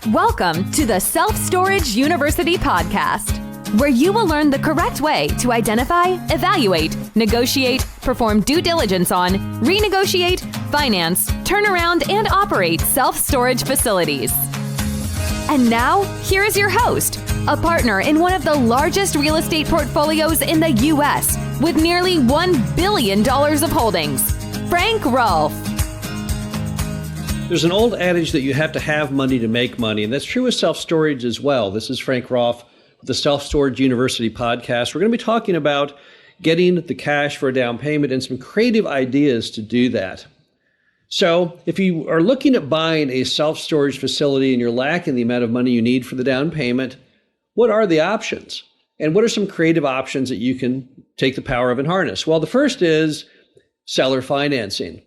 Welcome to the Self Storage University podcast, where you will learn the correct way to identify, evaluate, negotiate, perform due diligence on, renegotiate, finance, turn around, and operate self-storage facilities. And now, here is your host, a partner in one of the largest real estate portfolios in the U.S. with nearly $1 billion of holdings, Frank Rolfe. There's an old adage that you have to have money to make money, and that's true with self-storage as well. This is Frank Rolfe with the Self Storage University podcast. We're going to be talking about getting the cash for a down payment and some creative ideas to do that. So if you are looking at buying a self-storage facility and you're lacking the amount of money you need for the down payment, what are the options? And what are some creative options that you can take the power of and harness? Well, the first is seller financing.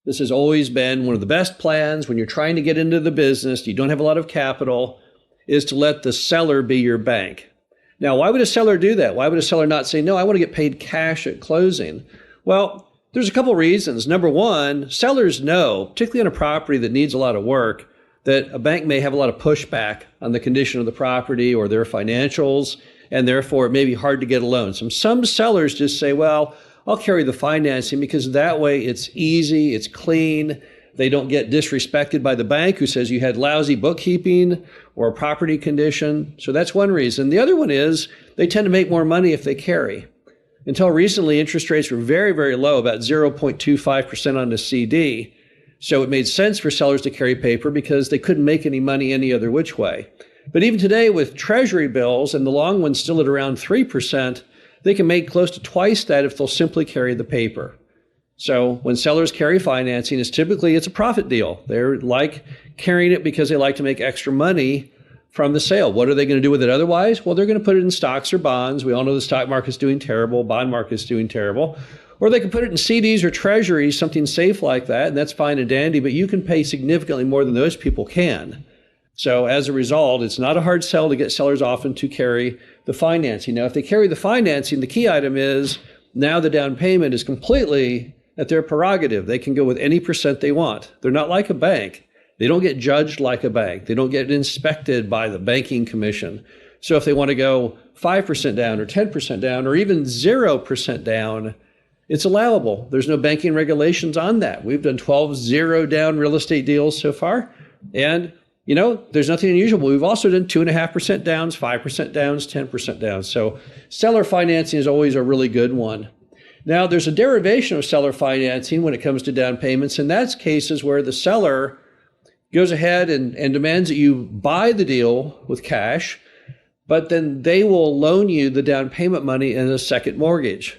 This has always been one of the best plans when you're trying to get into the business, you don't have a lot of capital, is to let the seller be your bank. Now, why would a seller do that? Why would a seller not say, no, I want to get paid cash at closing? Well, there's a couple reasons. Number one, sellers know, particularly on a property that needs a lot of work, that a bank may have a lot of pushback on the condition of the property or their financials, and therefore it may be hard to get a loan. Some sellers just say, well, I'll carry the financing because that way it's easy, it's clean. They don't get disrespected by the bank who says you had lousy bookkeeping or a property condition. So that's one reason. The other one is they tend to make more money if they carry. Until recently, interest rates were very, very low, about 0.25% on the CD. So it made sense for sellers to carry paper because they couldn't make any money any other which way. But even today with treasury bills and the long ones still at around 3%, they can make close to twice that if they'll simply carry the paper. So when sellers carry financing, it's a profit deal. They're like carrying it because they like to make extra money from the sale. What are they going to do with it otherwise? Well, they're going to put it in stocks or bonds. We all know the stock market's doing terrible, bond market's doing terrible. Or they can put it in CDs or treasuries, something safe like that, and that's fine and dandy, but you can pay significantly more than those people can. So as a result, it's not a hard sell to get sellers often to carry the financing. Now, if they carry the financing, the key item is now the down payment is completely at their prerogative. They can go with any percent they want. They're not like a bank. They don't get judged like a bank. They don't get inspected by the banking commission. So if they want to go 5% down or 10% down or even 0% down, it's allowable. There's no banking regulations on that. We've done 12 zero down real estate deals so far. And there's nothing unusual. We've also done 2.5% downs, 5% downs, 10% downs. So seller financing is always a really good one. Now, there's a derivation of seller financing when it comes to down payments, and that's cases where the seller goes ahead and demands that you buy the deal with cash, but then they will loan you the down payment money in a second mortgage.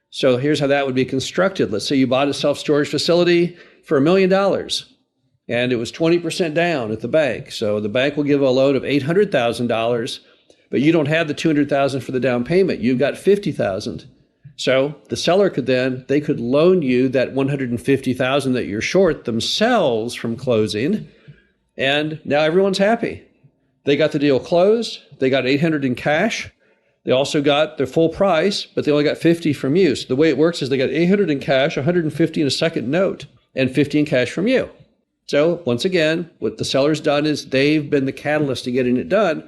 So here's how that would be constructed. Let's say you bought a self-storage facility for $1 million. And it was 20% down at the bank. So the bank will give a loan of $800,000, but you don't have the $200,000 for the down payment. You've got $50,000. So the seller they could loan you that $150,000 that you're short themselves from closing. And now everyone's happy. They got the deal closed. They got $800 in cash. They also got their full price, but they only got $50 from you. So the way it works is they got $800 in cash, $150 in a second note, and $50 in cash from you. So once again, what the seller's done is they've been the catalyst to getting it done.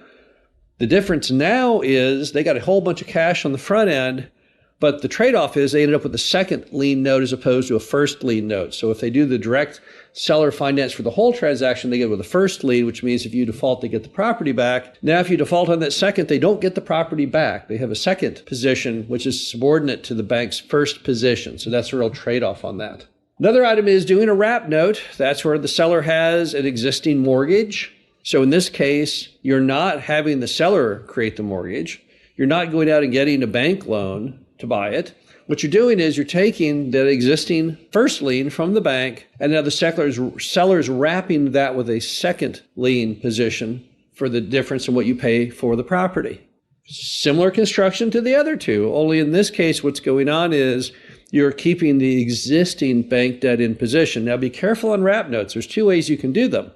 The difference now is they got a whole bunch of cash on the front end, but the trade-off is they ended up with a second lien note as opposed to a first lien note. So if they do the direct seller finance for the whole transaction, they get with a first lien, which means if you default, they get the property back. Now, if you default on that second, they don't get the property back. They have a second position, which is subordinate to the bank's first position. So that's a real trade-off on that. Another item is doing a wrap note. That's where the seller has an existing mortgage. So in this case, you're not having the seller create the mortgage. You're not going out and getting a bank loan to buy it. What you're doing is you're taking that existing first lien from the bank, and now the seller's wrapping that with a second lien position for the difference in what you pay for the property. Similar construction to the other two, only in this case, what's going on is you're keeping the existing bank debt in position. Now be careful on wrap notes. There's two ways you can do them.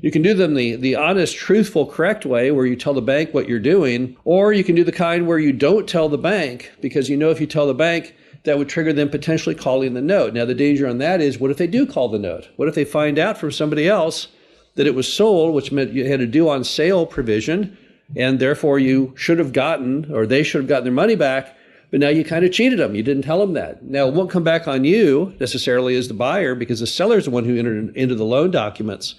You can do them the honest, truthful, correct way where you tell the bank what you're doing, or you can do the kind where you don't tell the bank because you know if you tell the bank, that would trigger them potentially calling the note. Now the danger on that is what if they do call the note? What if they find out from somebody else that it was sold, which meant you had a due on sale provision, and therefore you should have gotten, or they should have gotten their money back, but now you kind of cheated them. You didn't tell them that. Now, it won't come back on you necessarily as the buyer because the seller is the one who entered into the loan documents.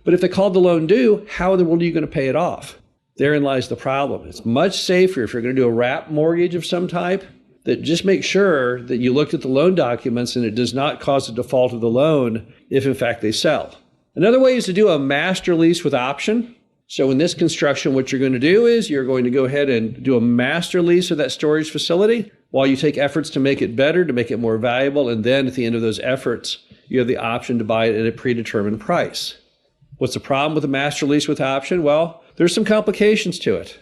But if they called the loan due, how in the world are you going to pay it off? Therein lies the problem. It's much safer if you're going to do a wrap mortgage of some type, that just make sure that you looked at the loan documents and it does not cause a default of the loan if in fact they sell. Another way is to do a master lease with option. So in this construction, what you're going to do is you're going to go ahead and do a master lease of that storage facility while you take efforts to make it better, to make it more valuable. And then at the end of those efforts, you have the option to buy it at a predetermined price. What's the problem with a master lease with option? Well, there's some complications to it.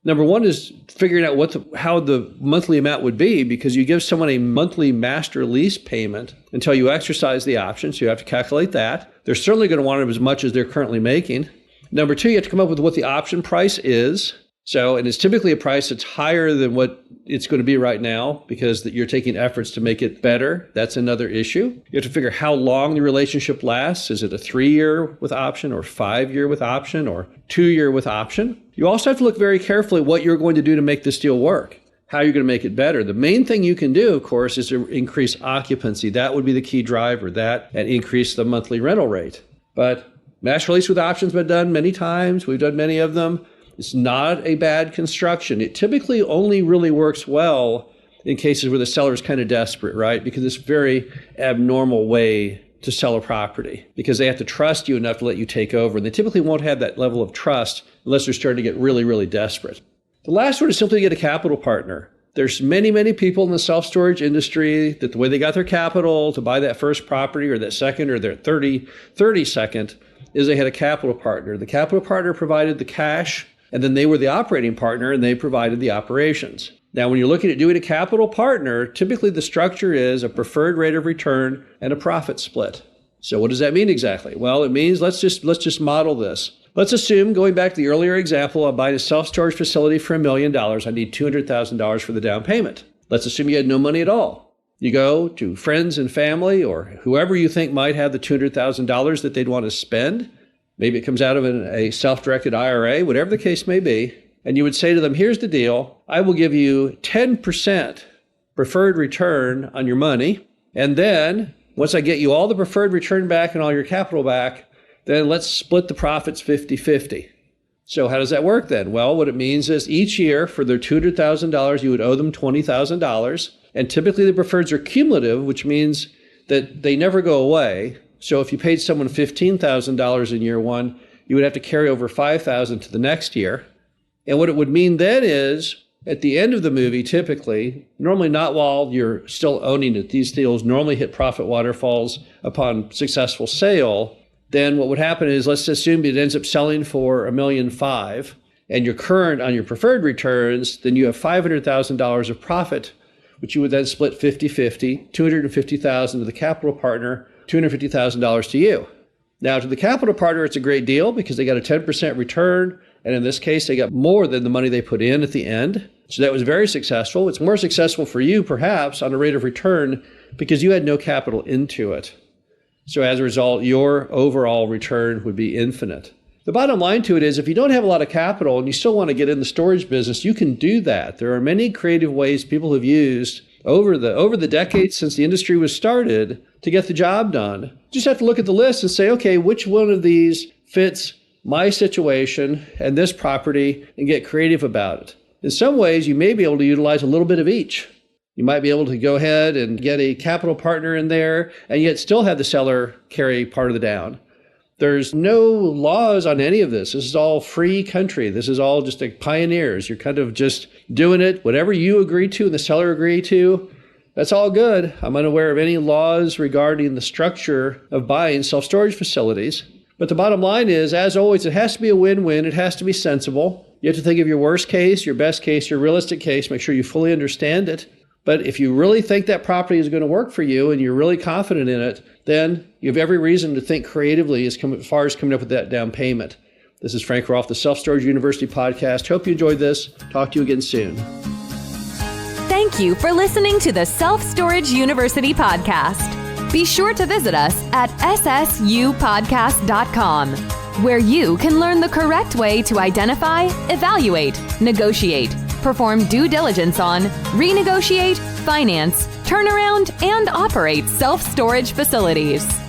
Number one is figuring out how the monthly amount would be, because you give someone a monthly master lease payment until you exercise the option. So you have to calculate that. They're certainly going to want it as much as they're currently making. Number two, you have to come up with what the option price is. And it's typically a price that's higher than what it's going to be right now because you're taking efforts to make it better. That's another issue. You have to figure how long the relationship lasts. Is it a 3-year with option or 5-year with option or 2-year with option? You also have to look very carefully what you're going to do to make this deal work, how you're going to make it better. The main thing you can do, of course, is to increase occupancy. That would be the key driver, and increase the monthly rental rate. But master lease with options has been done many times. We've done many of them. It's not a bad construction. It typically only really works well in cases where the seller is kind of desperate, right? Because it's a very abnormal way to sell a property because they have to trust you enough to let you take over. And they typically won't have that level of trust unless they're starting to get really, really desperate. The last one is simply to get a capital partner. There's many, many people in the self-storage industry that the way they got their capital to buy that first property or that second or their 32nd is they had a capital partner. The capital partner provided the cash, and then they were the operating partner and they provided the operations. Now, when you're looking at doing a capital partner, typically the structure is a preferred rate of return and a profit split. So what does that mean exactly? Well, it means let's just model this. Let's assume, going back to the earlier example, I'm buying a self-storage facility for $1 million. I need $200,000 for the down payment. Let's assume you had no money at all. You go to friends and family or whoever you think might have the $200,000 that they'd want to spend. Maybe it comes out of a self-directed IRA, whatever the case may be. And you would say to them, here's the deal. I will give you 10% preferred return on your money. And then once I get you all the preferred return back and all your capital back, then let's split the profits 50-50. So how does that work then? Well, what it means is each year for their $200,000, you would owe them $20,000. And typically the preferreds are cumulative, which means that they never go away. So if you paid someone $15,000 in year one, you would have to carry over $5,000 to the next year. And what it would mean then is, at the end of the movie, typically, normally not while you're still owning it, these deals normally hit profit waterfalls upon successful sale. Then what would happen is, let's assume it ends up selling for $1.5 million, and you're current on your preferred returns, then you have $500,000 of profit, which you would then split 50-50, $250,000 to the capital partner, $250,000 to you. Now, to the capital partner, it's a great deal because they got a 10% return. And in this case, they got more than the money they put in at the end. So that was very successful. It's more successful for you, perhaps, on a rate of return because you had no capital into it. So as a result, your overall return would be infinite. The bottom line to it is if you don't have a lot of capital and you still want to get in the storage business, you can do that. There are many creative ways people have used over the decades since the industry was started to get the job done. You just have to look at the list and say, okay, which one of these fits my situation and this property, and get creative about it. In some ways, you may be able to utilize a little bit of each. You might be able to go ahead and get a capital partner in there and yet still have the seller carry part of the down. There's no laws on any of this. This is all free country. This is all just like pioneers. You're kind of just doing it. Whatever you agree to and the seller agree to, that's all good. I'm unaware of any laws regarding the structure of buying self-storage facilities. But the bottom line is, as always, it has to be a win-win. It has to be sensible. You have to think of your worst case, your best case, your realistic case. Make sure you fully understand it. But if you really think that property is going to work for you and you're really confident in it, then you have every reason to think creatively as far as coming up with that down payment. This is Frank Rolfe, the Self-Storage University podcast. Hope you enjoyed this. Talk to you again soon. Thank you for listening to the Self-Storage University podcast. Be sure to visit us at ssupodcast.com. where you can learn the correct way to identify, evaluate, negotiate, perform due diligence on, renegotiate, finance, turnaround, and operate self-storage facilities.